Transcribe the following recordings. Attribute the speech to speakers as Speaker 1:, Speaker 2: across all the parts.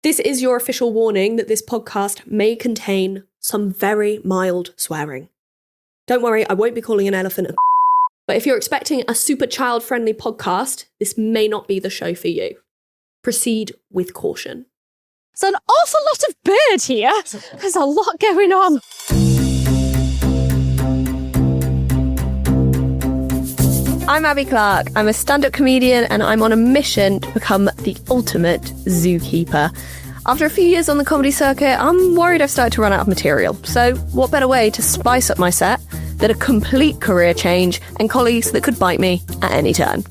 Speaker 1: This is your official warning that this podcast may contain some very mild swearing. Don't worry, I won't be calling an elephant a but if you're expecting a super child-friendly podcast, this may not be the show for you. Proceed with caution.
Speaker 2: There's an awful lot of bird here. There's a lot going on. I'm Abi Clarke. I'm a stand-up comedian and I'm on a mission to become the ultimate zookeeper. After a few years on the comedy circuit, I'm worried I've started to run out of material. So what better way to spice up my set than a complete career change and colleagues that could bite me at any turn?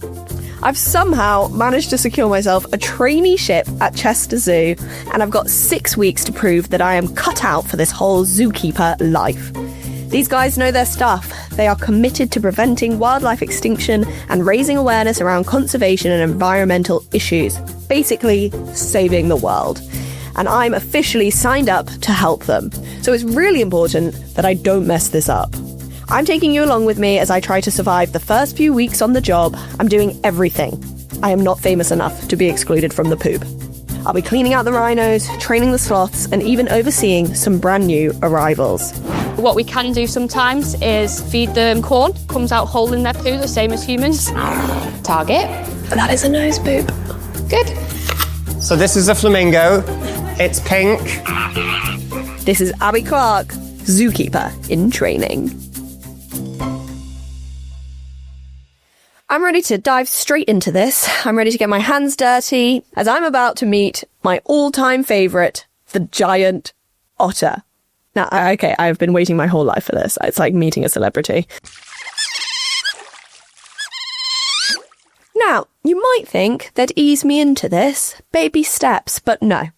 Speaker 2: I've somehow managed to secure myself a traineeship at Chester Zoo, and I've got 6 weeks to prove that I am cut out for this whole zookeeper life. These guys know their stuff. They are committed to preventing wildlife extinction and raising awareness around conservation and environmental issues. Basically, saving the world. And I'm officially signed up to help them. So it's really important that I don't mess this up. I'm taking you along with me as I try to survive the first few weeks on the job. I'm doing everything. I am not famous enough to be excluded from the poop. I'll be cleaning out the rhinos, training the sloths, and even overseeing some brand new arrivals. What we can do sometimes is feed them corn. Comes out whole in their poo, the same as humans. Target.
Speaker 1: That is a nose poop.
Speaker 2: Good.
Speaker 3: So this is a flamingo. It's pink.
Speaker 1: This is Abi Clarke, zookeeper in training. I'm ready to dive straight into this. I'm ready to get my hands dirty as I'm about to meet my all-time favourite, the giant otter. Now, okay, I've been waiting my whole life for this. It's like meeting a celebrity. Now, you might think they'd ease me into this, baby steps, but no.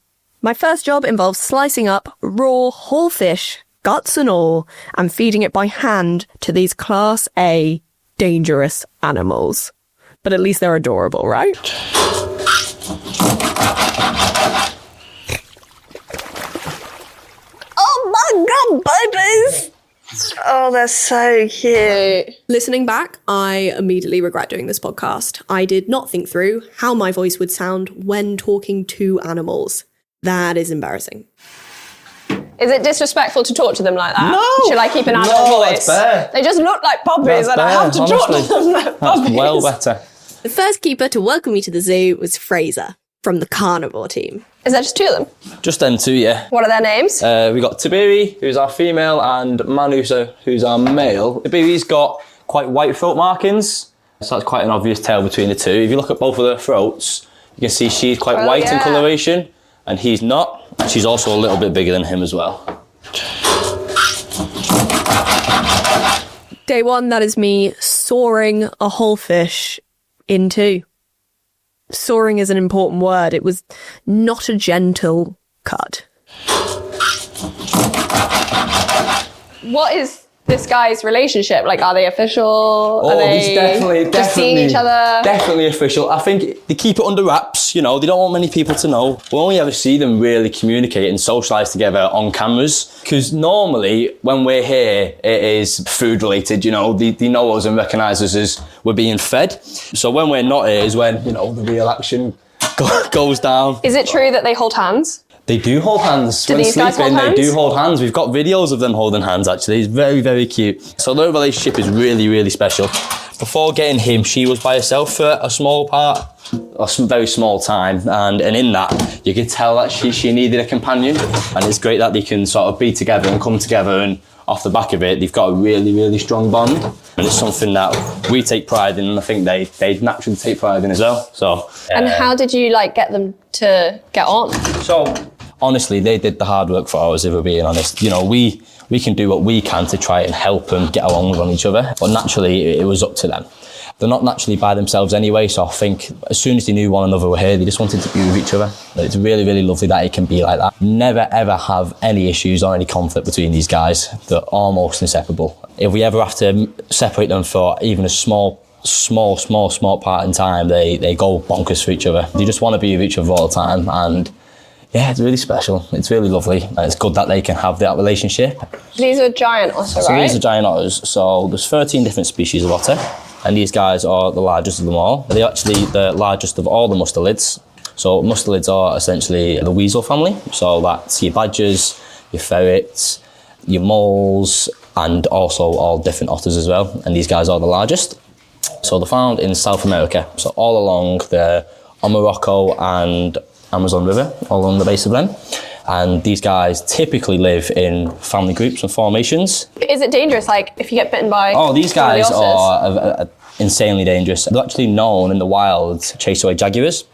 Speaker 1: My first job involves slicing up raw whole fish, guts and all, and feeding it by hand to these Class A dangerous animals. But at least they're adorable, right? Oh my god, babies! Oh, they're so cute. Listening back, I immediately regret doing this podcast. I did not think through how my voice would sound when talking to animals. That is embarrassing.
Speaker 4: Is it disrespectful to talk to them like that?
Speaker 5: No!
Speaker 4: Should I keep an adult voice?
Speaker 5: That's
Speaker 4: They just look like puppies and I have to talk to them like puppies.
Speaker 5: That's well better.
Speaker 1: The first keeper to welcome me to the zoo was Fraser from the carnivore team.
Speaker 4: Is there just two of them?
Speaker 5: Just them two, yeah.
Speaker 4: What are their names?
Speaker 5: We got Tiberi, who's our female, and Manusa, who's our male. Tiberi's got quite white throat markings, so that's quite an obvious tale between the two. If you look at both of their throats, you can see she's quite white in coloration, and he's not. And she's also a little bit bigger than him as well.
Speaker 1: Day one, that is me sawing a whole fish in two. Sawing is an important word. It was not a gentle cut.
Speaker 4: What is this guy's relationship? Like, are they official?
Speaker 5: Oh,
Speaker 4: are they
Speaker 5: he's definitely
Speaker 4: just seeing each other?
Speaker 5: Definitely official. I think they keep it under wraps, you know, they don't want many people to know. We only ever see them really communicate and socialise together on cameras. Because normally, when we're here, it is food related, you know, they know us and recognise us as we're being fed. So when we're not here is when, you know, the real action goes down.
Speaker 4: Is it true that they hold hands?
Speaker 5: They do hold hands.
Speaker 4: Do these guys hold hands?
Speaker 5: They do hold hands. We've got videos of them holding hands, actually. It's very, very cute. So their relationship is really, really special. Before getting him, she was by herself for a small part, a very small time. And in that, you could tell that she needed a companion. And it's great that they can sort of be together and come together, and off the back of it, they've got a really, really strong bond. And it's something that we take pride in, and I think they naturally take pride in as well. So.
Speaker 4: And how did you get them to get on?
Speaker 5: So, honestly, they did the hard work for us, if we're being honest. You know, we can do what we can to try and help them get along with each other, but naturally it was up to them. They're not naturally by themselves anyway, so I think as soon as they knew one another were here, they just wanted to be with each other. It's really, really lovely that it can be like that. Never ever have any issues or any conflict between these guys. They're almost inseparable. If we ever have to separate them for even a small part in time, they go bonkers for each other. They just want to be with each other all the time, and yeah, it's really special. It's really lovely. And it's good that they can have that relationship.
Speaker 4: These are giant otter,
Speaker 5: So
Speaker 4: right?
Speaker 5: these are giant otters. So there's 13 different species of otter, and these guys are the largest of them all. They're actually the largest of all the mustelids. So mustelids are essentially the weasel family. So that's your badgers, your ferrets, your moles, and also all different otters as well. And these guys are the largest. So they're found in South America. So all along the Morocco and Amazon River, all along the base of them. And these guys typically live in family groups and formations.
Speaker 4: Is it dangerous, like, if you get bitten by
Speaker 5: these guys
Speaker 4: one of the otters?
Speaker 5: are insanely dangerous. They're actually known in the wild to chase away jaguars.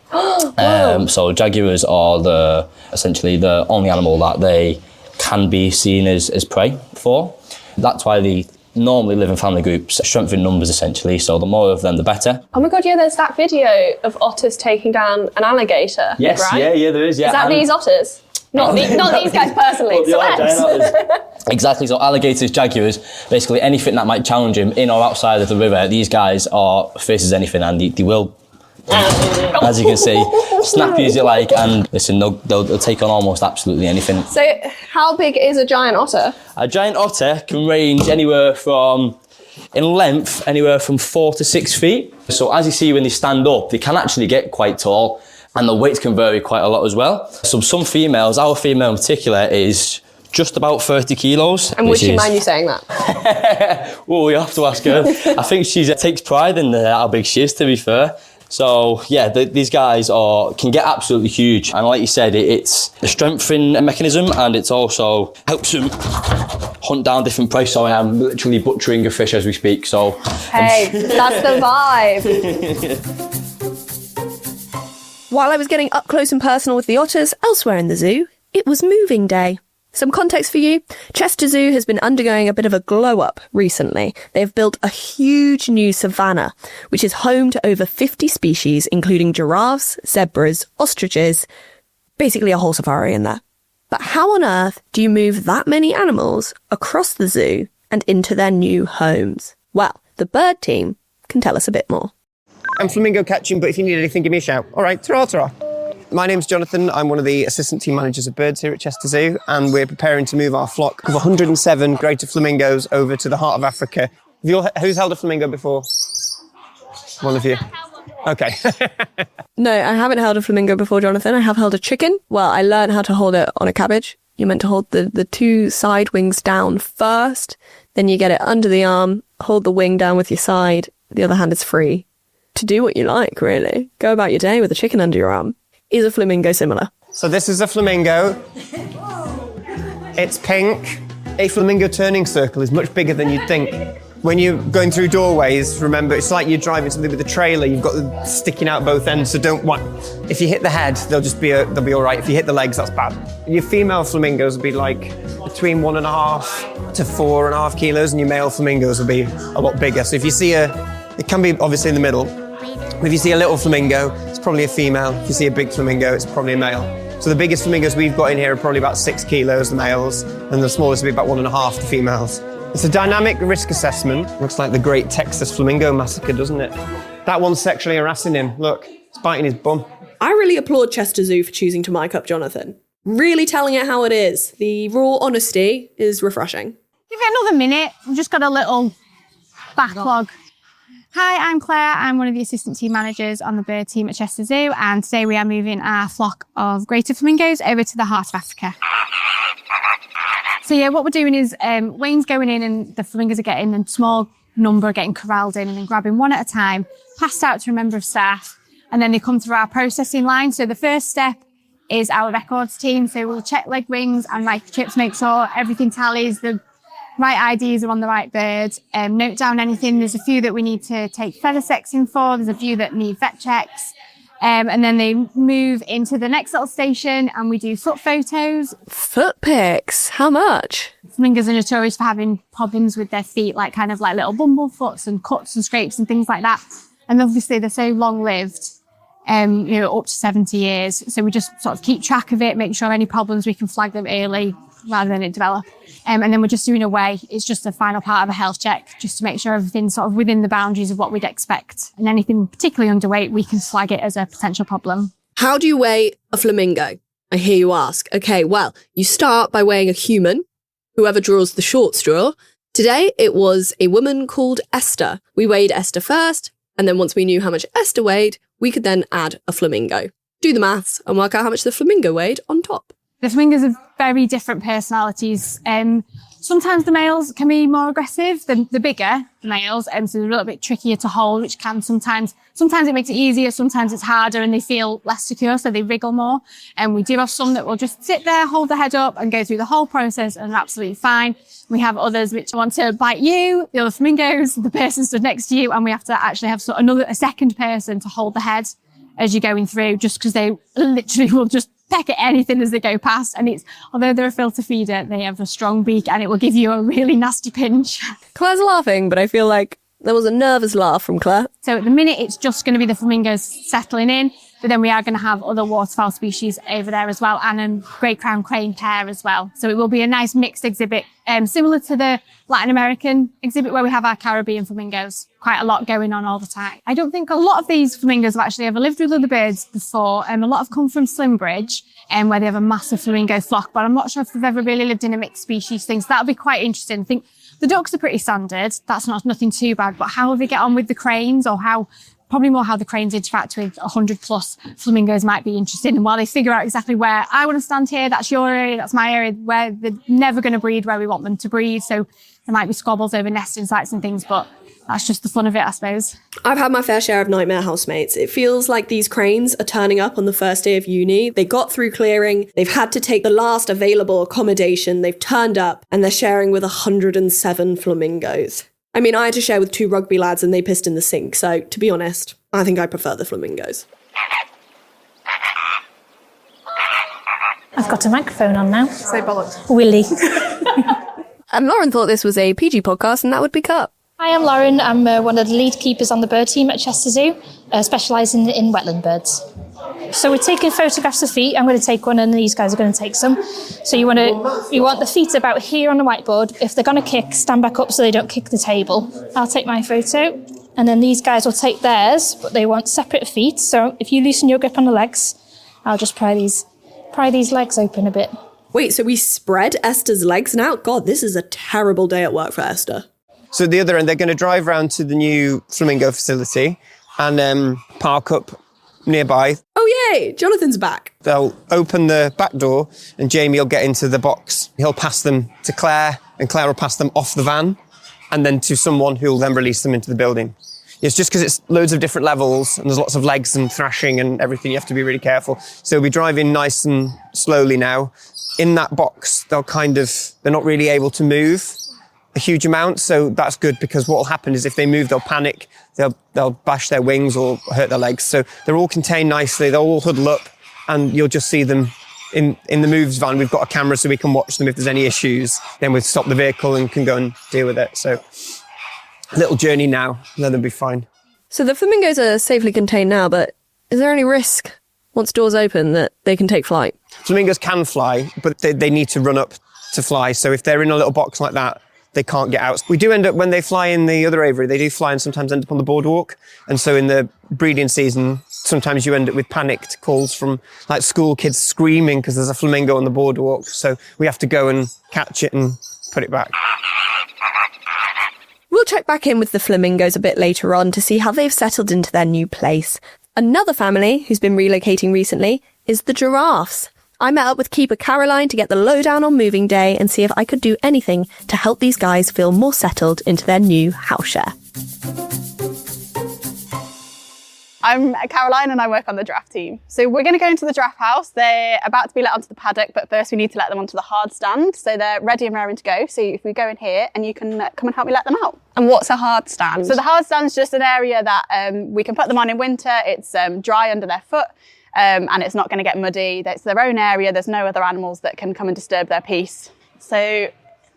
Speaker 5: So jaguars are essentially the only animal that they can be seen as prey for. That's why they normally live in family groups, strength in numbers essentially, so the more of them the better.
Speaker 4: Oh my god, yeah, there's that video of otters taking down an alligator.
Speaker 5: Yes,
Speaker 4: right?
Speaker 5: yeah, there is, yeah.
Speaker 4: Is that these otters? Not these guys personally, celebs.
Speaker 5: Exactly, so alligators, jaguars, basically anything that might challenge him in or outside of the river, these guys are fierce as anything, and they will, as you can see, snappy as you like, and listen, they'll take on almost absolutely anything.
Speaker 4: So how big is a giant otter?
Speaker 5: A giant otter can range anywhere from, in length, anywhere from 4 to 6 feet. So as you see when they stand up, they can actually get quite tall, and the weights can vary quite a lot as well. So some females, our female in particular, is just about 30 kilos.
Speaker 4: And would she mind you saying that?
Speaker 5: Well, we have to ask her. I think she takes pride in how big she is, to be fair. So yeah, these guys can get absolutely huge. And like you said, it's a strengthening mechanism, and it's also helps them hunt down different prey. So I am literally butchering a fish as we speak. So
Speaker 4: hey, that's the vibe.
Speaker 1: While I was getting up close and personal with the otters elsewhere in the zoo, it was moving day. Some context for you, Chester Zoo has been undergoing a bit of a glow-up recently. They've built a huge new savanna, which is home to over 50 species, including giraffes, zebras, ostriches, basically a whole safari in there. But how on earth do you move that many animals across the zoo and into their new homes? Well, the bird team can tell us a bit more.
Speaker 3: I'm flamingo catching, but if you need anything, give me a shout. All right, ta-ra, ta-ra. My name's Jonathan. I'm one of the assistant team managers of birds here at Chester Zoo, and we're preparing to move our flock of 107 greater flamingos over to the heart of Africa. Who's held a flamingo before? One of you. Okay.
Speaker 1: No, I haven't held a flamingo before, Jonathan. I have held a chicken. Well, I learned how to hold it on a cabbage. You're meant to hold the two side wings down first, then you get it under the arm, hold the wing down with your side, the other hand is free. To do what you like, really. Go about your day with a chicken under your arm. Is a flamingo similar?
Speaker 3: So this is a flamingo. It's pink. A flamingo turning circle is much bigger than you'd think. When you're going through doorways, remember, it's like you're driving something with a trailer. You've got them sticking out both ends, so if you hit the head, they'll be all right. If you hit the legs, that's bad. Your female flamingos will be like between 1.5 to 4.5 kilos, and your male flamingos will be a lot bigger. So if you see it can be obviously in the middle. If you see a little flamingo, it's probably a female. If you see a big flamingo, it's probably a male. So the biggest flamingos we've got in here are probably about 6 kilos, the males, and the smallest will be about 1.5, the females. It's a dynamic risk assessment. Looks like the Great Texas Flamingo Massacre, doesn't it? That one's sexually harassing him. Look, it's biting his bum.
Speaker 1: I really applaud Chester Zoo for choosing to mic up Jonathan. Really telling it how it is. The raw honesty is refreshing.
Speaker 6: Give it another minute. We've just got a little backlog. Hi, I'm Claire. I'm one of the assistant team managers on the bird team at Chester Zoo, and today we are moving our flock of greater flamingos over to the heart of Africa. So yeah, what we're doing is Wayne's going in, and the flamingos are getting a small number, getting corralled in, and then grabbing one at a time, passed out to a member of staff, and then they come through our processing line. So the first step is our records team. So we'll check leg wings and microchips, make sure everything tallies, the right IDs are on the right bird, note down anything. There's a few that we need to take feather sexing for. There's a few that need vet checks. And then they move into the next little station and we do foot photos.
Speaker 1: Foot pics? How much?
Speaker 6: Flamingos are notorious for having problems with their feet, like kind of like little bumblefoots and cuts and scrapes and things like that. And obviously they're so long-lived, up to 70 years. So we just sort of keep track of it, make sure any problems we can flag them early rather than it develop. And then we're just doing a weigh. It's just the final part of a health check, just to make sure everything's sort of within the boundaries of what we'd expect. And anything particularly underweight, we can flag it as a potential problem.
Speaker 1: How do you weigh a flamingo? I hear you ask. Okay, well, you start by weighing a human, whoever draws the short straw. Today, it was a woman called Esther. We weighed Esther first, and then once we knew how much Esther weighed, we could then add a flamingo. do the maths, and work out how much the flamingo weighed on top.
Speaker 6: The flamingos have very different personalities. Sometimes the males can be more aggressive than the bigger males, so they're a little bit trickier to hold, which can sometimes it makes it easier, sometimes it's harder, and they feel less secure, so they wriggle more. And we do have some that will just sit there, hold their head up, and go through the whole process and are absolutely fine. We have others which want to bite you, the other flamingos, the person stood next to you, and we have to actually have a second person to hold the head as you're going through, just because they literally will just peck at anything as they go past. And although they're a filter feeder, they have a strong beak and it will give you a really nasty pinch.
Speaker 1: Claire's laughing, but I feel like there was a nervous laugh from Claire.
Speaker 6: So at the minute, it's just going to be the flamingos settling in, but then we are going to have other waterfowl species over there as well, and a great crown crane pair as well. So it will be a nice mixed exhibit, similar to the Latin American exhibit where we have our Caribbean flamingos. Quite a lot going on all the time. I don't think a lot of these flamingos have actually ever lived with other birds before. A lot have come from Slimbridge, where they have a massive flamingo flock, but I'm not sure if they've ever really lived in a mixed species thing. So that'll be quite interesting. I think the ducks are pretty standard. That's nothing too bad, but how they get on with the cranes, or probably more how the cranes interact with 100+ flamingos might be interesting. And while they figure out exactly where I want to stand here, that's your area, that's my area, where they're never going to breed where we want them to breed. So there might be squabbles over nesting sites and things, but that's just the fun of it, I suppose.
Speaker 1: I've had my fair share of nightmare housemates. It feels like these cranes are turning up on the first day of uni. They got through clearing, they've had to take the last available accommodation, they've turned up, and they're sharing with 107 flamingos. I mean, I had to share with 2 rugby lads and they pissed in the sink, so to be honest, I think I prefer the flamingos.
Speaker 7: I've got a microphone on now.
Speaker 4: Say bollocks.
Speaker 7: Willy.
Speaker 1: And Lauren thought this was a PG podcast and that would be cut.
Speaker 7: Hi, I'm Lauren. I'm one of the lead keepers on the bird team at Chester Zoo, specialising in wetland birds. So we're taking photographs of feet. I'm going to take one and these guys are going to take some. So you want the feet about here on the whiteboard. If they're going to kick, stand back up so they don't kick the table. I'll take my photo and then these guys will take theirs, but they want separate feet. So if you loosen your grip on the legs, I'll just pry these legs open a bit.
Speaker 1: Wait, so we spread Esther's legs now? God, this is a terrible day at work for Esther.
Speaker 3: So at the other end, they're going to drive round to the new flamingo facility and park up nearby.
Speaker 1: Oh, yay! Jonathan's back.
Speaker 3: They'll open the back door and Jamie will get into the box. He'll pass them to Claire and Claire will pass them off the van and then to someone who will then release them into the building. It's just because it's loads of different levels and there's lots of legs and thrashing and everything. You have to be really careful. So we'll be driving nice and slowly now. In that box, they're not really able to move a huge amount, so that's good because what will happen is if they move, they'll panic, they'll bash their wings or hurt their legs. So they're all contained nicely, they'll all huddle up, and you'll just see them in the moves van. We've got a camera so we can watch them if there's any issues. Then we'll stop the vehicle and can go and deal with it. So a little journey now, and then they'll be fine.
Speaker 1: So the flamingos are safely contained now, but is there any risk once doors open that they can take flight?
Speaker 3: Flamingos can fly, but they need to run up to fly. So if they're in a little box like that, they can't get out. We do end up, when they fly in the other aviary, they do fly and sometimes end up on the boardwalk. And so in the breeding season, sometimes you end up with panicked calls from like school kids screaming because there's a flamingo on the boardwalk. So we have to go and catch it and put it back.
Speaker 1: We'll check back in with the flamingos a bit later on to see how they've settled into their new place. Another family who's been relocating recently is the giraffes. I met up with keeper Caroline to get the lowdown on moving day and see if I could do anything to help these guys feel more settled into their new house share.
Speaker 4: I'm Caroline and I work on the giraffe team. So we're going to go into the giraffe house. They're about to be let onto the paddock, but first we need to let them onto the hard stand. So they're ready and raring to go. So if we go in here and you can come and help me let them out.
Speaker 2: And what's a hard stand?
Speaker 4: So the hard stand's just an area that we can put them on in winter. It's dry under their foot. And it's not going to get muddy. It's their own area. There's no other animals that can come and disturb their peace. So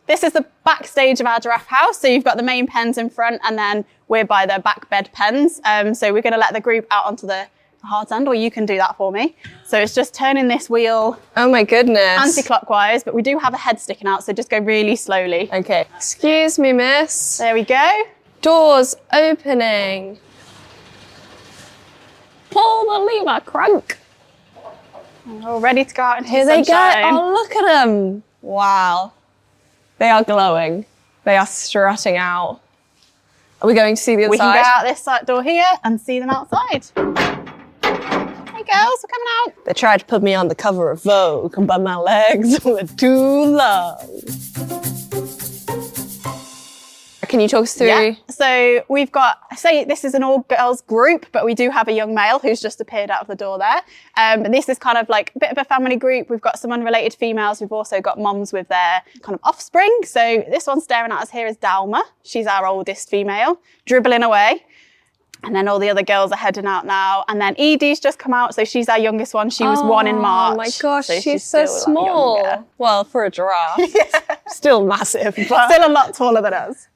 Speaker 4: this is the backstage of our giraffe house. So you've got the main pens in front and then we're by the back bed pens. So we're going to let the group out onto the hard stand, or you can do that for me. So it's just turning this wheel.
Speaker 2: Oh my goodness.
Speaker 4: Anti-clockwise, but we do have a head sticking out. So just go really slowly.
Speaker 2: Okay. Excuse me, miss.
Speaker 4: There we go.
Speaker 2: Doors opening. Pull the lever, crank.
Speaker 4: All ready to go out into
Speaker 2: Here
Speaker 4: the
Speaker 2: they
Speaker 4: sunshine.
Speaker 2: go. Oh, look at them. Wow. They are glowing. They are strutting out. Are we going to see the other
Speaker 4: We
Speaker 2: side?
Speaker 4: can go out this side door here and see them outside. Hey girls for coming out.
Speaker 2: They tried to put me on the cover of Vogue, but my legs were too long. Can you talk us through?
Speaker 4: Yeah. So we've got, say this is an all-girls group, but we do have a young male who's just appeared out of the door there. And this is kind of like a bit of a family group. We've got some unrelated females. We've also got moms with their kind of offspring. So this one staring at us here is Dalma. She's our oldest female, dribbling away. And then all the other girls are heading out now. And then Edie's just come out. So she's our youngest one. She was 1 in March.
Speaker 2: Oh my gosh,
Speaker 4: so
Speaker 2: she's so
Speaker 4: still
Speaker 2: small.
Speaker 4: younger.
Speaker 2: Well, for a giraffe. Still massive. But...
Speaker 4: Still a lot taller than us.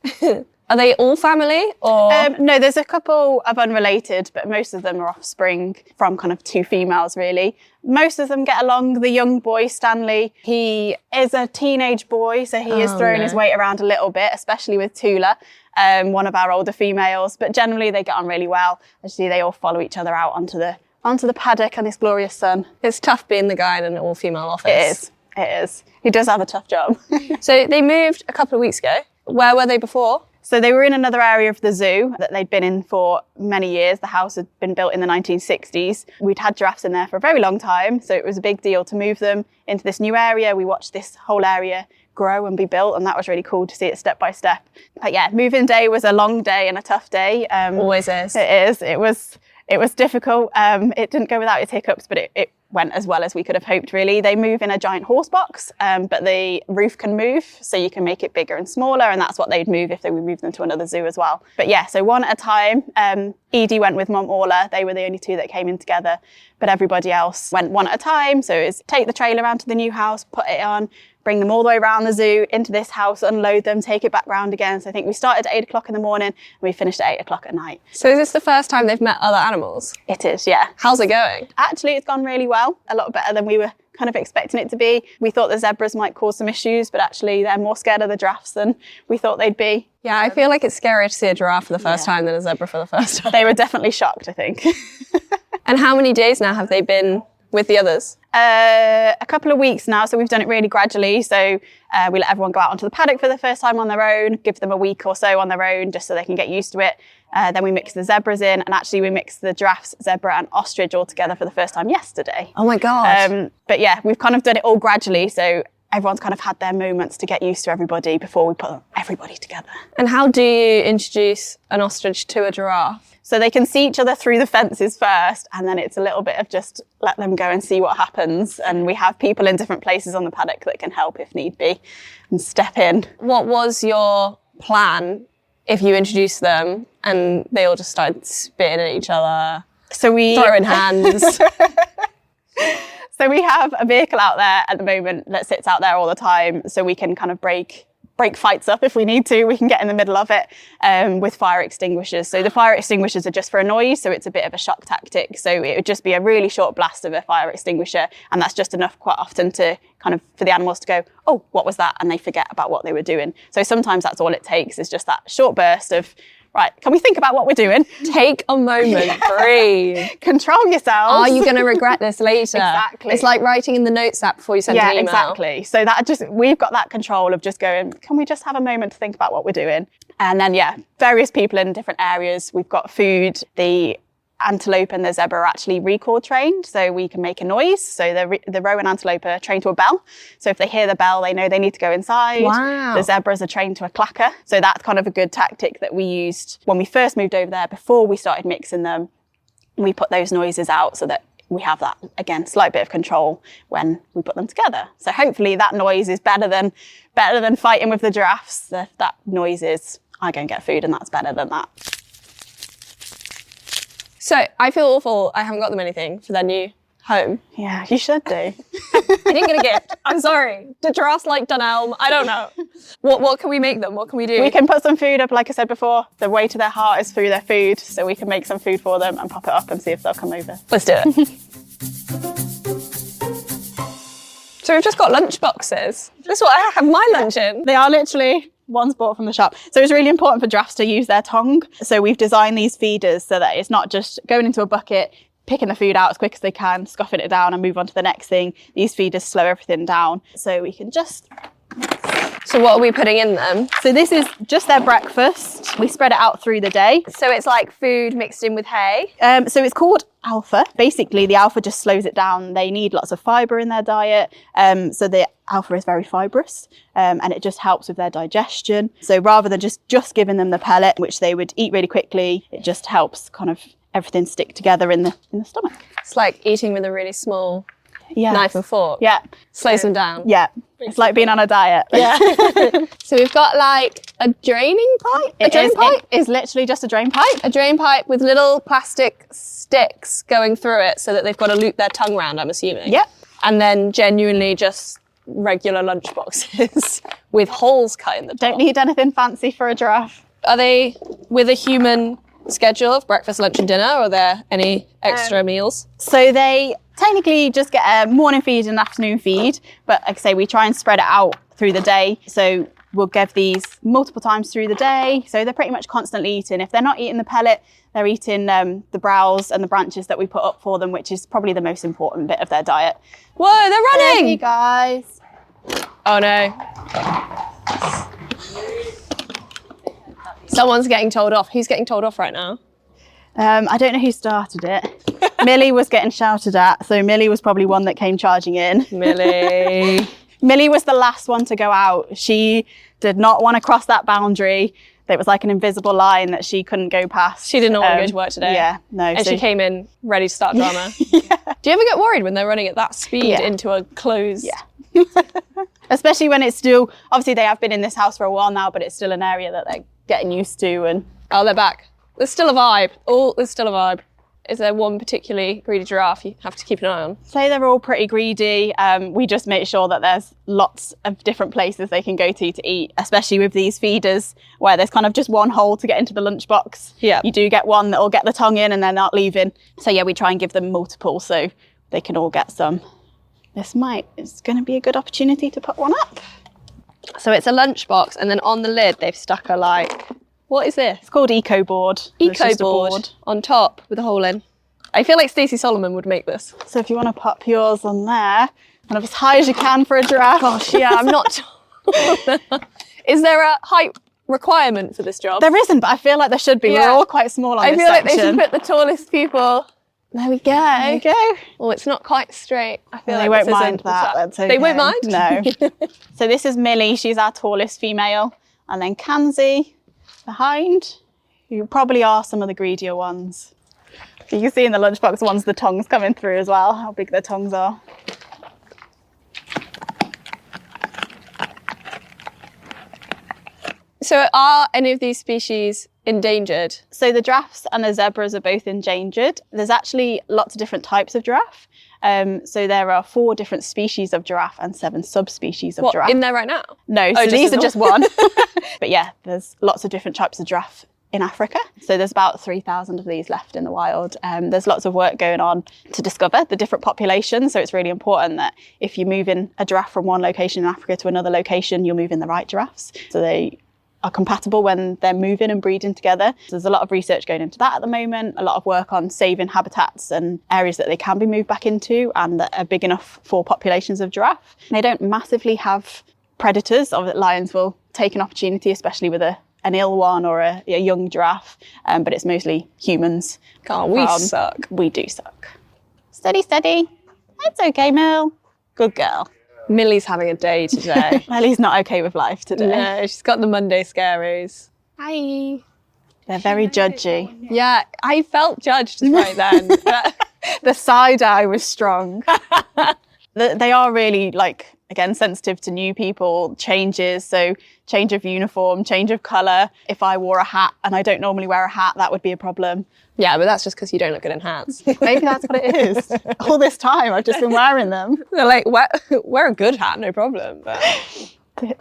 Speaker 2: Are they all family or?
Speaker 4: No, there's a couple of unrelated, but most of them are offspring from kind of 2 females, really. Most of them get along. The young boy, Stanley, he is a teenage boy, so he is throwing his weight around a little bit, especially with Tula, one of our older females. But generally, they get on really well. As you see, they all follow each other out onto the paddock and this glorious sun.
Speaker 2: It's tough being the guy in an all-female office.
Speaker 4: It is. He does have a tough job.
Speaker 2: So they moved a couple of weeks ago. Where were they before?
Speaker 4: So they were in another area of the zoo that they'd been in for many years. The house had been built in the 1960s. We'd had giraffes in there for a very long time, so it was a big deal to move them into this new area. We watched this whole area grow and be built, and that was really cool to see it step by step. But yeah, moving day was a long day and a tough day.
Speaker 2: Always is.
Speaker 4: It is. It was difficult. It didn't go without its hiccups, but it went as well as we could have hoped, really. They move in a giant horse box, but the roof can move, so you can make it bigger and smaller, and that's what they'd move if they would move them to another zoo as well. But yeah, so one at a time. Edie went with Mum Orla. They were the only 2 that came in together, but everybody else went one at a time. So it was take the trailer around to the new house, put it on, bring them all the way around the zoo, into this house, unload them, take it back round again. So I think we started at 8 o'clock in the morning and we finished at 8 o'clock at night.
Speaker 2: So is this the first time they've met other animals?
Speaker 4: It is, yeah.
Speaker 2: How's it going?
Speaker 4: Actually, it's gone really well, a lot better than we were kind of expecting it to be. We thought the zebras might cause some issues, but actually they're more scared of the giraffes than we thought they'd be.
Speaker 2: Yeah, I feel like it's scarier to see a giraffe for the first time than a zebra for the first time.
Speaker 4: They were definitely shocked, I think.
Speaker 2: And how many days now have they been with the others?
Speaker 4: A couple of weeks now, so we've done it really gradually. So we let everyone go out onto the paddock for the first time on their own, give them a week or so on their own just so they can get used to it. Then we mix the zebras in, and actually we mixed the giraffes, zebra and ostrich all together for the first time yesterday.
Speaker 2: Oh my God.
Speaker 4: But yeah, we've kind of done it all gradually, so everyone's kind of had their moments to get used to everybody before we put everybody together.
Speaker 2: And how do you introduce an ostrich to a giraffe?
Speaker 4: So they can see each other through the fences first, and then it's a little bit of just let them go and see what happens. And we have people in different places on the paddock that can help if need be and step in.
Speaker 2: What was your plan if you introduced them and they all just started spitting at each other, throwing hands?
Speaker 4: So we have a vehicle out there at the moment that sits out there all the time, so we can kind of break fights up if we need to. We can get in the middle of it with fire extinguishers. So the fire extinguishers are just for a noise, so it's a bit of a shock tactic. So it would just be a really short blast of a fire extinguisher, and that's just enough quite often to kind of for the animals to go, oh, what was that? And they forget about what they were doing. So sometimes that's all it takes, is just that short burst of, right, can we think about what we're doing?
Speaker 2: Take a moment, breathe.
Speaker 4: Control yourselves.
Speaker 2: Are you going to regret this later?
Speaker 4: Exactly.
Speaker 2: It's like writing in the notes app before you send an email.
Speaker 4: Yeah, exactly. So we've got that control of just going, can we just have a moment to think about what we're doing? And then, yeah, various people in different areas. We've got food. The antelope and the zebra are actually recall trained, so we can make a noise. So the roe and antelope are trained to a bell. So if they hear the bell, they know they need to go inside.
Speaker 2: Wow.
Speaker 4: The zebras are trained to a clacker. So that's kind of a good tactic that we used when we first moved over there. Before we started mixing them, we put those noises out so that we have that, again, slight bit of control when we put them together. So hopefully that noise is better than fighting with the giraffes. That noise is, I go and get food, and that's better than that.
Speaker 2: So I feel awful I haven't got them anything for their new home.
Speaker 4: Yeah, you should do.
Speaker 2: I didn't get a gift. I'm sorry. Do giraffes like Dunelm? I don't know. What can we make them? What can we do?
Speaker 4: We can put some food up, like I said before. The way to their heart is through their food, so we can make some food for them and pop it up and see if they'll come over.
Speaker 2: Let's do it. So we've just got lunch boxes. This is what I have my lunch in.
Speaker 4: They are literally ones bought from the shop. So it's really important for giraffes to use their tongue. So we've designed these feeders so that it's not just going into a bucket, picking the food out as quick as they can, scoffing it down and move on to the next thing. These feeders slow everything down. So we can just
Speaker 2: So what are we putting in them?
Speaker 4: So this is just their breakfast. We spread it out through the day.
Speaker 2: So it's like food mixed in with hay?
Speaker 4: So it's called alpha. Basically, the alpha just slows it down. They need lots of fibre in their diet. So the alpha is very fibrous and it just helps with their digestion. So rather than just giving them the pellet, which they would eat really quickly, it just helps kind of everything stick together in the stomach.
Speaker 2: It's like eating with a really small
Speaker 4: Yeah.
Speaker 2: knife and fork.
Speaker 4: Yeah.
Speaker 2: Slows them down.
Speaker 4: Yeah. It's like being on a diet.
Speaker 2: Yeah. So we've got like a draining pipe?
Speaker 4: It is literally just a drain pipe.
Speaker 2: A drain pipe with little plastic sticks going through it so that they've got to loop their tongue round, I'm assuming.
Speaker 4: Yep.
Speaker 2: And then genuinely just regular lunch boxes with holes cut in the top.
Speaker 4: Don't need anything fancy for a giraffe.
Speaker 2: Are they with a human schedule of breakfast, lunch and dinner, or are there any extra meals?
Speaker 4: So they technically just get a morning feed and an afternoon feed, but like I say, we try and spread it out through the day. So we'll give these multiple times through the day. So they're pretty much constantly eating. If they're not eating the pellet, they're eating the browse and the branches that we put up for them, which is probably the most important bit of their diet.
Speaker 2: Whoa, they're running!
Speaker 4: Hey guys.
Speaker 2: Oh no. Someone's getting told off. Who's getting told off right now?
Speaker 4: I don't know who started it. Millie was getting shouted at, so Millie was probably one that came charging in.
Speaker 2: Millie.
Speaker 4: Millie was the last one to go out. She did not want to cross that boundary. It was like an invisible line that she couldn't go past.
Speaker 2: She didn't want to go to work today.
Speaker 4: Yeah, no.
Speaker 2: And
Speaker 4: so
Speaker 2: she came in ready to start drama.
Speaker 4: Yeah.
Speaker 2: Do you ever get worried when they're running at that speed
Speaker 4: Yeah.
Speaker 2: into a closed...
Speaker 4: Yeah. Especially when it's still, obviously they have been in this house for a while now, but it's still an area that they're getting used to. And
Speaker 2: Oh, they're back. There's still a vibe. Oh, there's still a vibe. Is there one particularly greedy giraffe you have to keep an eye on?
Speaker 4: say they're all pretty greedy. We just make sure that there's lots of different places they can go to eat, especially with these feeders where there's kind of just one hole to get into the lunchbox.
Speaker 2: Yeah.
Speaker 4: You do get one that will get the tongue in and they're not leaving. So yeah, we try and give them multiple so they can all get some. It's going to be a good opportunity to put one up.
Speaker 2: So it's a lunchbox, and then on the lid they've stuck a what is this?
Speaker 4: It's called Eco Board. It's just a
Speaker 2: Board on top with a hole in. I feel like Stacey Solomon would make this.
Speaker 4: So if you want to pop yours on there, kind of as high as you can for a giraffe.
Speaker 2: Gosh, yeah, I'm not Is there a height requirement for this job?
Speaker 4: There isn't, but I feel like there should be.
Speaker 2: Yeah.
Speaker 4: We're all quite small on
Speaker 2: I
Speaker 4: this
Speaker 2: feel like they
Speaker 4: section.
Speaker 2: should put the tallest people. There we go.
Speaker 4: There you go.
Speaker 2: Oh, it's not quite straight. I feel
Speaker 4: They
Speaker 2: like
Speaker 4: won't
Speaker 2: this
Speaker 4: mind
Speaker 2: isn't-
Speaker 4: that. That's okay.
Speaker 2: They won't mind?
Speaker 4: No. So this is Millie. She's our tallest female. And then Kanzi behind, who probably are some of the greedier ones. You can see in the lunchbox ones the tongues coming through as well, how big their tongues are.
Speaker 2: So are any of these species endangered?
Speaker 4: So the giraffes and the zebras are both endangered. There's actually lots of different types of giraffe. So there are 4 different species of giraffe and 7 subspecies of
Speaker 2: What,
Speaker 4: giraffe.
Speaker 2: in there right now?
Speaker 4: No,
Speaker 2: Oh,
Speaker 4: so
Speaker 2: just
Speaker 4: these
Speaker 2: as
Speaker 4: are just one. But yeah, there's lots of different types of giraffe in Africa. So there's about 3,000 of these left in the wild. There's lots of work going on to discover the different populations. So it's really important that if you move in a giraffe from one location in Africa to another location, you're moving the right giraffes. So they are compatible when they're moving and breeding together. So there's a lot of research going into that at the moment, a lot of work on saving habitats and areas that they can be moved back into and that are big enough for populations of giraffe. They don't massively have predators, or lions will take an opportunity, especially with an ill one or a young giraffe, but it's mostly humans.
Speaker 2: God, we suck.
Speaker 4: We do suck. Steady, steady. It's okay, Mill. Good girl.
Speaker 2: Millie's having a day today.
Speaker 4: Millie's not okay with life today.
Speaker 2: No, she's got the Monday scaries.
Speaker 6: Hi.
Speaker 4: They're very judgy.
Speaker 2: Yeah, I felt judged right then.
Speaker 4: The side eye was strong. They are really, again, sensitive to new people, changes. So change of uniform, change of colour. If I wore a hat and I don't normally wear a hat, that would be a problem.
Speaker 2: Yeah, but that's just because you don't look good in hats.
Speaker 4: Maybe that's what it is. All this time, I've just been wearing them.
Speaker 2: They're like, wear a good hat, no problem. But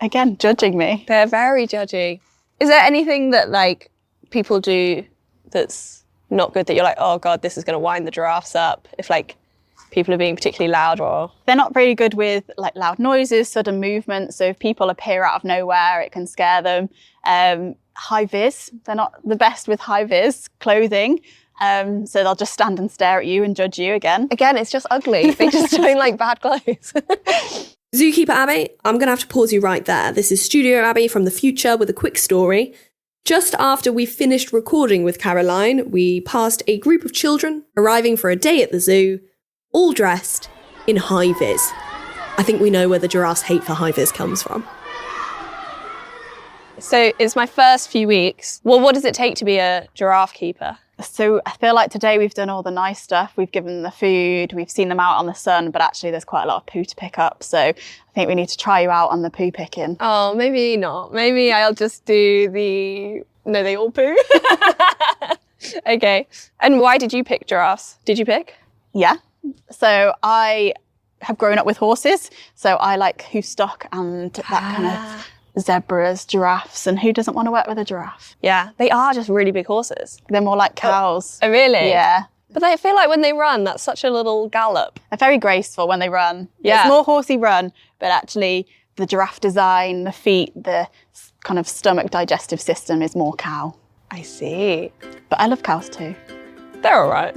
Speaker 4: Again, judging me.
Speaker 2: they're very judgy. Is there anything that people do that's not good that you're like, oh God, this is going to wind the giraffes up? If people are being particularly loud or...
Speaker 4: They're not very good with loud noises, sudden movement. So if people appear out of nowhere, it can scare them. High vis, they're not the best with high vis clothing. So they'll just stand and stare at you and judge you again.
Speaker 2: Again, it's just ugly. They just don't like bad clothes. Zookeeper Abby, I'm going to have to pause you right there. This is Studio Abby from the future with a quick story. Just after we finished recording with Caroline, we passed a group of children arriving for a day at the zoo, all dressed in high-vis. I think we know where the giraffe's hate for high-vis comes from.
Speaker 1: So it's my first few weeks. Well, what does it take to be a giraffe keeper?
Speaker 4: So I feel like today we've done all the nice stuff. We've given them the food, we've seen them out on the sun, but actually there's quite a lot of poo to pick up. So I think we need to try you out on the poo picking.
Speaker 1: Oh, maybe not. Maybe I'll just do the... No, they all poo. Okay. And why did you pick giraffes? Did you pick?
Speaker 4: Yeah. So I have grown up with horses. So I like hoof stock and that kind of zebras, giraffes, and who doesn't want to work with a giraffe?
Speaker 1: Yeah, they are just really big horses.
Speaker 4: They're more like cows.
Speaker 1: Oh, really?
Speaker 4: Yeah.
Speaker 1: But I feel like when they run, that's such a little gallop.
Speaker 4: They're very graceful when they run.
Speaker 1: Yeah.
Speaker 4: It's more horsey run, but actually the giraffe design, the feet, the kind of stomach digestive system is more cow.
Speaker 1: I see.
Speaker 4: But I love cows too.
Speaker 1: They're all right.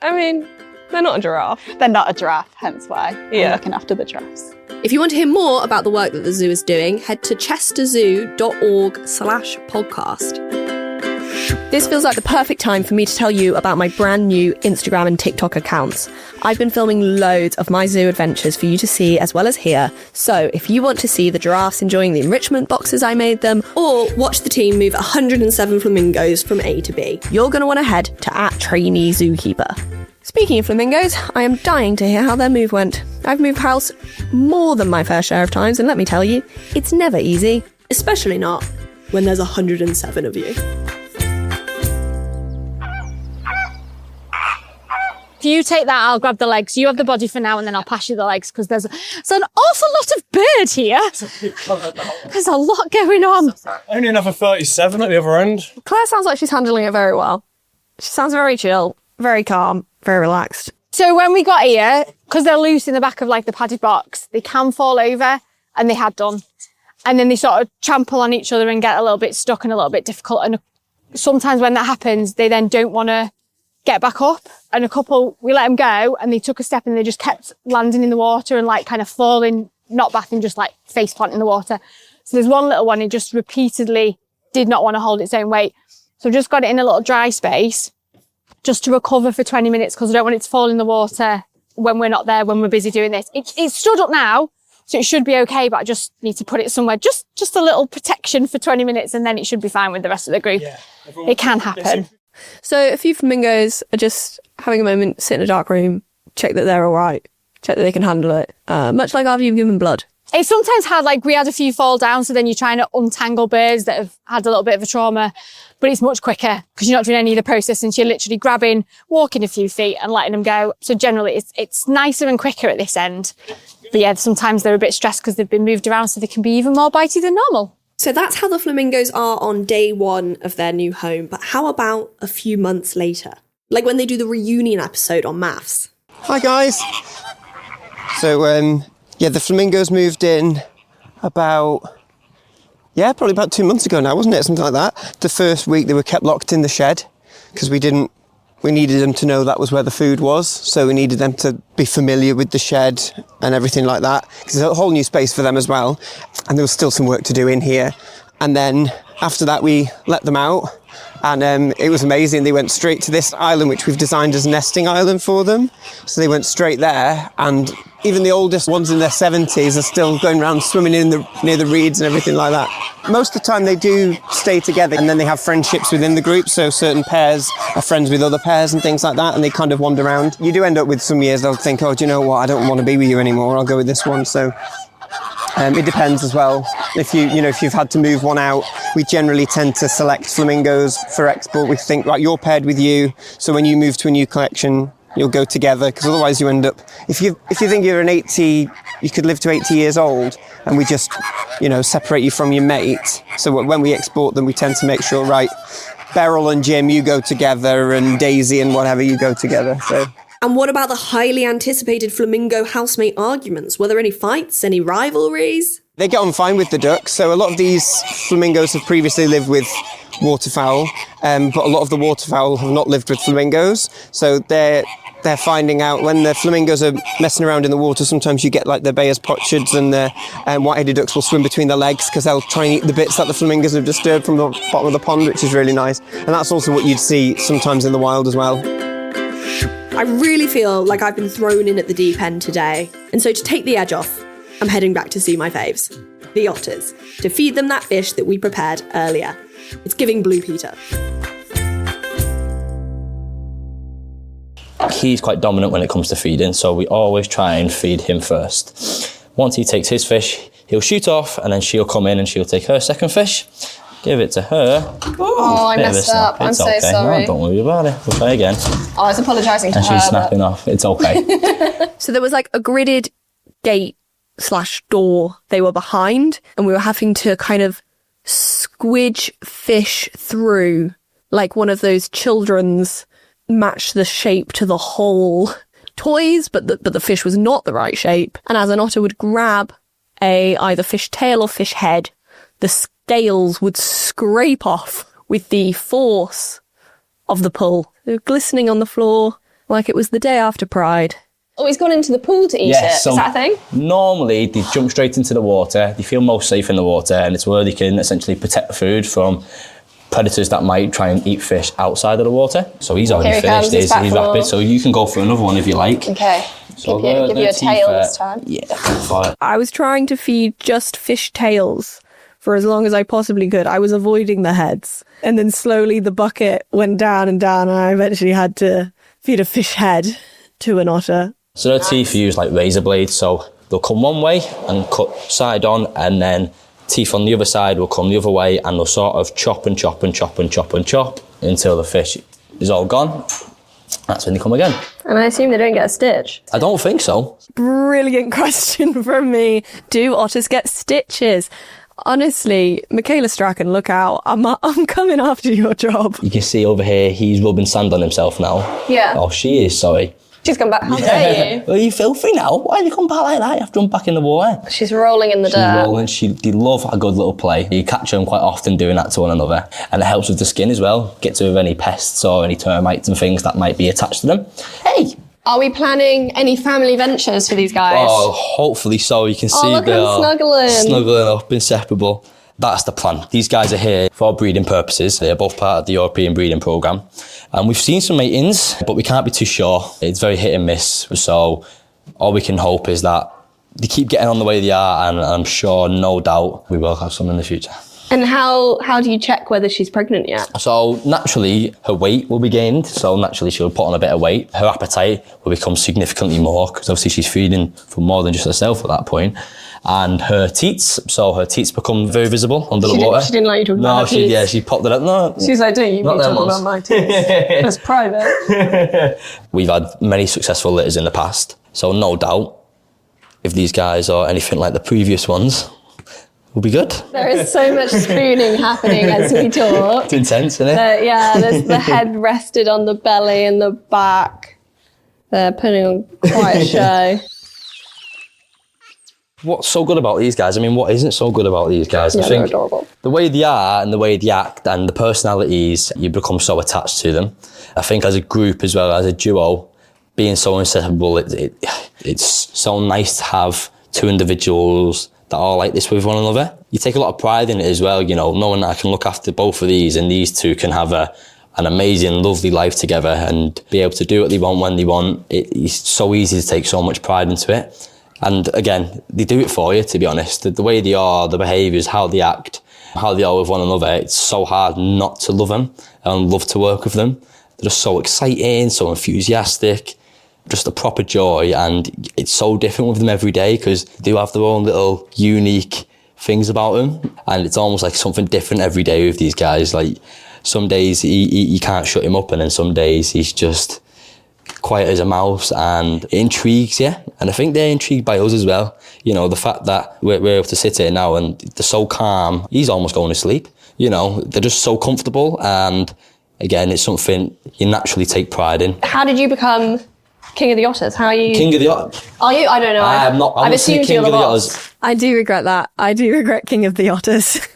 Speaker 1: I mean, they're not a giraffe.
Speaker 4: They're not a giraffe, hence why I'm looking after the giraffes.
Speaker 2: If you want to hear more about the work that the zoo is doing, head to chesterzoo.org/podcast. This feels like the perfect time for me to tell you about my brand new Instagram and TikTok accounts. I've been filming loads of my zoo adventures for you to see as well as hear. So if you want to see the giraffes enjoying the enrichment boxes I made them, or watch the team move 107 flamingos from A to B, you're going to want to head to @TraineeZookeeper. Speaking of flamingos, I am dying to hear how their move went. I've moved house more than my fair share of times, and let me tell you, it's never easy. Especially not when there's 107 of you.
Speaker 6: If you take that, I'll grab the legs. You have the body for now, and then I'll pass you the legs, because there's an awful lot of bird here. There's a lot going on.
Speaker 8: Only another 37 at the other end.
Speaker 2: Claire sounds like she's handling it very well. She sounds very chill, very calm, very relaxed.
Speaker 6: So when we got here, because they're loose in the back of like the padded box, they can fall over, and they had done. And then they sort of trample on each other and get a little bit stuck and a little bit difficult. And sometimes when that happens, they then don't want to get back up. And a couple, we let them go, and they took a step and they just kept landing in the water and like kind of falling, not bathing, just like face plant in the water. So there's one little one who just repeatedly did not want to hold its own weight. So I've just got it in a little dry space just to recover for 20 minutes, because I don't want it to fall in the water when we're not there, when we're busy doing this. It's stood up now, so it should be okay, but I just need to put it somewhere, just a little protection for 20 minutes, and then it should be fine with the rest of the group. Yeah, it can happen.
Speaker 2: So a few flamingos are just having a moment, sit in a dark room, check that they're all right, check that they can handle it, much like after you've given blood.
Speaker 6: It sometimes we had a few fall down, so then you're trying to untangle birds that have had a little bit of a trauma, but it's much quicker because you're not doing any of the processing. So you're literally grabbing, walking a few feet and letting them go. So generally it's nicer and quicker at this end. But yeah, sometimes they're a bit stressed because they've been moved around, so they can be even more bitey than normal.
Speaker 2: So that's how the flamingos are on day one of their new home. But how about a few months later? Like when they do the reunion episode on maths.
Speaker 3: Hi guys. So the flamingos moved in probably about 2 months ago now, wasn't it? Something like that. The first week they were kept locked in the shed because we needed them to know that was where the food was. So we needed them to be familiar with the shed and everything like that, because it's a whole new space for them as well. And there was still some work to do in here. And then after that, we let them out, and it was amazing. They went straight to this island, which we've designed as a nesting island for them. So they went straight there, and even the oldest ones in their 70s are still going around swimming near the reeds and everything like that. Most of the time they do stay together, and then they have friendships within the group. So certain pairs are friends with other pairs and things like that, and they kind of wander around. You do end up with some years they'll think, oh, do you know what? I don't want to be with you anymore. I'll go with this one. So it depends as well. If you've had to move one out, we generally tend to select flamingos for export. We think, right, you're paired with you, so when you move to a new collection, you'll go together, because otherwise you end up, if you think you're you could live to 80 years old, and we just, separate you from your mate. So when we export them, we tend to make sure, right, Beryl and Jim, you go together, and Daisy and whatever, you go together. So.
Speaker 2: And what about the highly anticipated flamingo housemate arguments? Were there any fights, any rivalries?
Speaker 3: They get on fine with the ducks. So a lot of these flamingos have previously lived with waterfowl, but a lot of the waterfowl have not lived with flamingos. So they're they're finding out when the flamingos are messing around in the water. Sometimes you get like the Bayer's potsherds and the white-headed ducks will swim between their legs because they'll try and eat the bits that the flamingos have disturbed from the bottom of the pond, which is really nice. And that's also what you'd see sometimes in the wild as well.
Speaker 1: I really feel like I've been thrown in at the deep end today. And so to take the edge off, I'm heading back to see my faves, the otters, to feed them that fish that we prepared earlier. It's giving Blue Peter.
Speaker 5: He's quite dominant when it comes to feeding, so we always try and feed him first. Once he takes his fish, he'll shoot off, and then she'll come in and she'll take her second fish, give it to her.
Speaker 2: Oh, I messed up. I'm so sorry.
Speaker 5: No, don't worry about it. We'll try again.
Speaker 2: I was apologising to her.
Speaker 5: And she's snapping off. It's okay.
Speaker 1: So there was like a gridded gate/door they were behind, and we were having to kind of squidge fish through like one of those children's match the shape to the hole toys, but the fish was not the right shape. And as an otter would grab either fish tail or fish head, the scales would scrape off with the force of the pull. They were glistening on the floor like it was the day after Pride.
Speaker 2: Oh, he's gone into the pool to eat it.
Speaker 5: So
Speaker 2: is that a thing?
Speaker 5: Normally, they jump straight into the water. They feel most safe in the water, and it's where they can essentially protect the food from predators that might try and eat fish outside of the water. So he's already finished. He's rapid, so you can go for another one if you like.
Speaker 2: Okay.
Speaker 5: So
Speaker 2: give you a tail this time.
Speaker 5: Yeah.
Speaker 1: I was trying to feed just fish tails for as long as I possibly could. I was avoiding the heads. And then slowly the bucket went down and down, and I eventually had to feed a fish head to an otter.
Speaker 5: So their teeth are used like razor blades, so they'll come one way and cut side on, and then teeth on the other side will come the other way, and they'll sort of chop and chop and chop and chop and chop until the fish is all gone. That's when they come again.
Speaker 2: And I assume they don't get a stitch.
Speaker 5: I don't think so.
Speaker 1: Brilliant question from me. Do otters get stitches? Honestly, Michaela Strachan, look out. I'm coming after your job.
Speaker 5: You can see over here, he's rubbing sand on himself now.
Speaker 2: Yeah.
Speaker 5: Oh, she is, sorry.
Speaker 2: She's come back. How dare you?
Speaker 5: Are you filthy now? Why have you come back like that? You have to jump back in the water.
Speaker 2: She's rolling in the dirt.
Speaker 5: Rolling. They love a good little play. You catch them quite often doing that to one another. And it helps with the skin as well. Gets rid of any pests or any termites and things that might be attached to them. Hey!
Speaker 2: Are we planning any family ventures for these guys?
Speaker 5: Oh, hopefully so. You can see
Speaker 2: look
Speaker 5: they
Speaker 2: at them
Speaker 5: are
Speaker 2: snuggling.
Speaker 5: Snuggling up, inseparable. That's the plan. These guys are here for breeding purposes. They're both part of the European breeding programme. And we've seen some matings, but we can't be too sure. It's very hit and miss. So all we can hope is that they keep getting on the way they are, and I'm sure, no doubt, we will have some in the future.
Speaker 2: And how do you check whether she's pregnant yet?
Speaker 5: So naturally, her weight will be gained. So naturally, she'll put on a bit of weight. Her appetite will become significantly more, because obviously she's feeding for more than just herself at that point. And her teats, so her teats become very visible under the water.
Speaker 2: She didn't like you talking about her teats?
Speaker 5: she popped it up. No,
Speaker 2: she was like, don't you be talking about my teats. That's private.
Speaker 5: We've had many successful litters in the past, so no doubt, if these guys are anything like the previous ones, we'll be good.
Speaker 2: There is so much spooning happening as we talk.
Speaker 5: It's intense, isn't it?
Speaker 2: There's the head rested on the belly and the back. They're putting on quite a show.
Speaker 5: What's so good about these guys? I mean, what isn't so good about these guys?
Speaker 2: Yeah,
Speaker 5: I think
Speaker 2: they're adorable.
Speaker 5: The way they are and the way they act and the personalities, you become so attached to them. I think as a group as well, as a duo, being so inseparable, it's so nice to have two individuals that are like this with one another. You take a lot of pride in it as well, you know, knowing that I can look after both of these and these two can have an amazing, lovely life together and be able to do what they want when they want. It's so easy to take so much pride into it. And again, they do it for you, to be honest. The way they are, the behaviours, how they act, how they are with one another, it's so hard not to love them and love to work with them. They're just so exciting, so enthusiastic, just a proper joy. And it's so different with them every day because they do have their own little unique things about them. And it's almost like something different every day with these guys. Like some days you can't shut him up, and then some days he's just quiet as a mouse, and it intrigues you. And I think they're intrigued by us as well. You know, the fact that we're able to sit here now and they're so calm. He's almost going to sleep. You know, they're just so comfortable. And again, it's something you naturally take pride in.
Speaker 2: How did you become King of the Otters? How are you?
Speaker 5: King of the Otters?
Speaker 2: Are you? I don't know.
Speaker 5: I'm not.
Speaker 2: I've assumed
Speaker 5: King
Speaker 2: you're
Speaker 5: of
Speaker 2: the
Speaker 5: the
Speaker 2: boss.
Speaker 5: Otters.
Speaker 1: I do regret that. I do regret King of the Otters.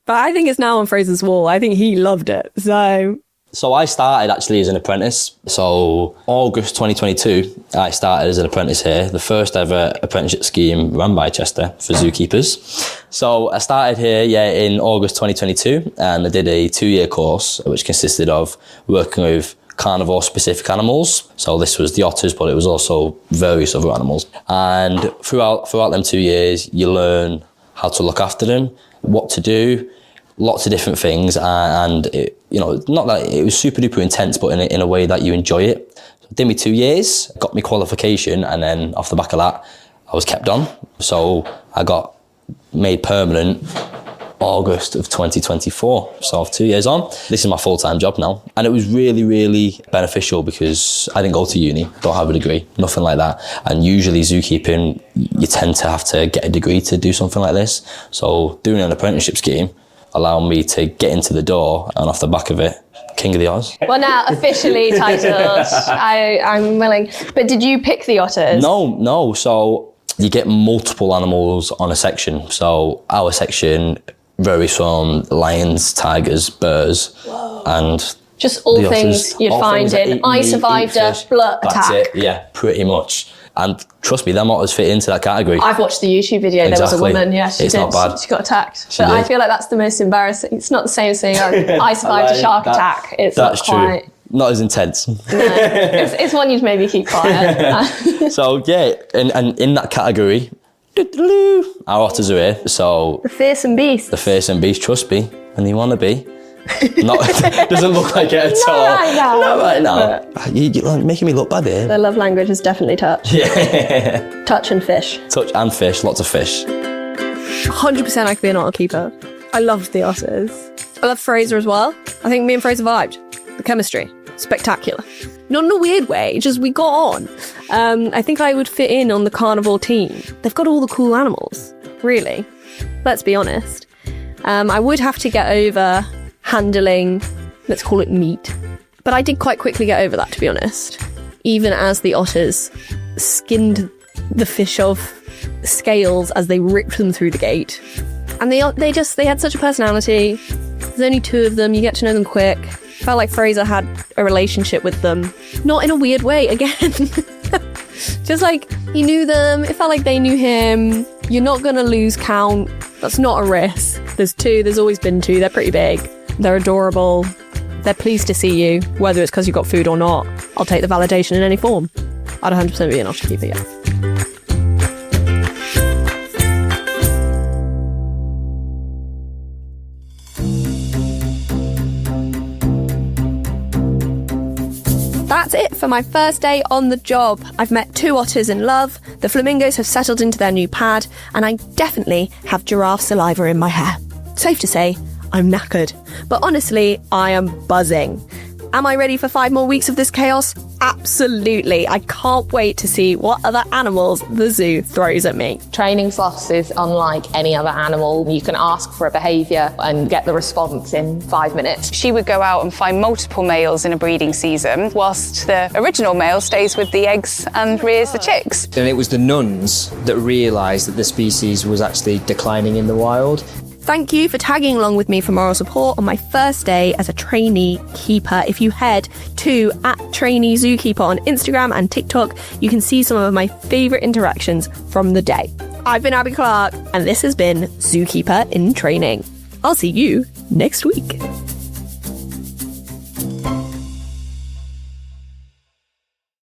Speaker 1: But I think it's now on Fraser's wall. I think he loved it. So
Speaker 5: So I started actually as an apprentice. So August 2022, I started as an apprentice here, the first ever apprenticeship scheme run by Chester for zookeepers. So I started here, in August 2022, and I did a 2-year course, which consisted of working with carnivore specific animals. So this was the otters, but it was also various other animals. And throughout them 2 years, you learn how to look after them, what to do, lots of different things, and it, not that it was super duper intense, but in a way that you enjoy it. So I did me 2 years, got me qualification, and then off the back of that, I was kept on. So I got made permanent August of 2024. So 2 years on, this is my full-time job now. And it was really, really beneficial because I didn't go to uni, don't have a degree, nothing like that. And usually zookeeping, you tend to have to get a degree to do something like this. So doing an apprenticeship scheme allowed me to get into the door, and off the back of it, King of the Oz.
Speaker 2: Well, now officially titled. I'm willing. But did you pick the otters?
Speaker 5: No. So you get multiple animals on a section. So our section varies from lions, tigers, bears, and
Speaker 2: just all things you'd find in I survived a blood attack.
Speaker 5: That's it, yeah, pretty much. And trust me, them otters fit into that category.
Speaker 2: I've watched the YouTube video. Exactly. There was a woman,
Speaker 5: it's not bad.
Speaker 2: She got attacked. But I feel like that's the most embarrassing. It's not the same as saying, I survived a shark attack. That's
Speaker 5: true. Not as intense.
Speaker 2: No, it's one you'd maybe keep quiet.
Speaker 5: So, and in that category, our otters are here. So
Speaker 2: the fearsome beast.
Speaker 5: Trust me, and they want to be. Doesn't look like it at all. Not right now. You're making me look bad here.
Speaker 2: Their love language is definitely touch.
Speaker 5: Yeah.
Speaker 2: Touch and fish.
Speaker 5: Touch and fish, lots of fish.
Speaker 1: 100% I could be an otter keeper. I loved the otters. I love Fraser as well. I think me and Fraser vibed. The chemistry, spectacular. Not in a weird way, just we got on. I think I would fit in on the carnivore team. They've got all the cool animals, really. Let's be honest. I would have to get over handling, let's call it meat. But I did quite quickly get over that, to be honest. Even as the otters skinned the fish off scales as they ripped them through the gate. And they had such a personality. There's only 2 of them, you get to know them quick. Felt like Fraser had a relationship with them. Not in a weird way, again. Just like, he knew them, it felt like they knew him. You're not gonna lose count. That's not a risk. There's 2, there's always been 2, they're pretty big. They're adorable. They're pleased to see you, whether it's because you've got food or not. I'll take the validation in any form. I'd 100% be an otter keeper, yeah. That's it for my first day on the job. I've met 2 otters in love, the flamingos have settled into their new pad, and I definitely have giraffe saliva in my hair. Safe to say, I'm knackered. But honestly, I am buzzing. Am I ready for 5 more weeks of this chaos? Absolutely. I can't wait to see what other animals the zoo throws at me.
Speaker 9: Training sloths is unlike any other animal. You can ask for a behaviour and get the response in 5 minutes.
Speaker 4: She would go out and find multiple males in a breeding season, whilst the original male stays with the eggs and rears the chicks.
Speaker 10: And it was the nuns that realised that the species was actually declining in the wild.
Speaker 1: Thank you for tagging along with me for moral support on my first day as a trainee keeper. If you head to @TraineeZookeeper on Instagram and TikTok, you can see some of my favourite interactions from the day. I've been Abi Clarke, and this has been Zookeeper in Training. I'll see you next week.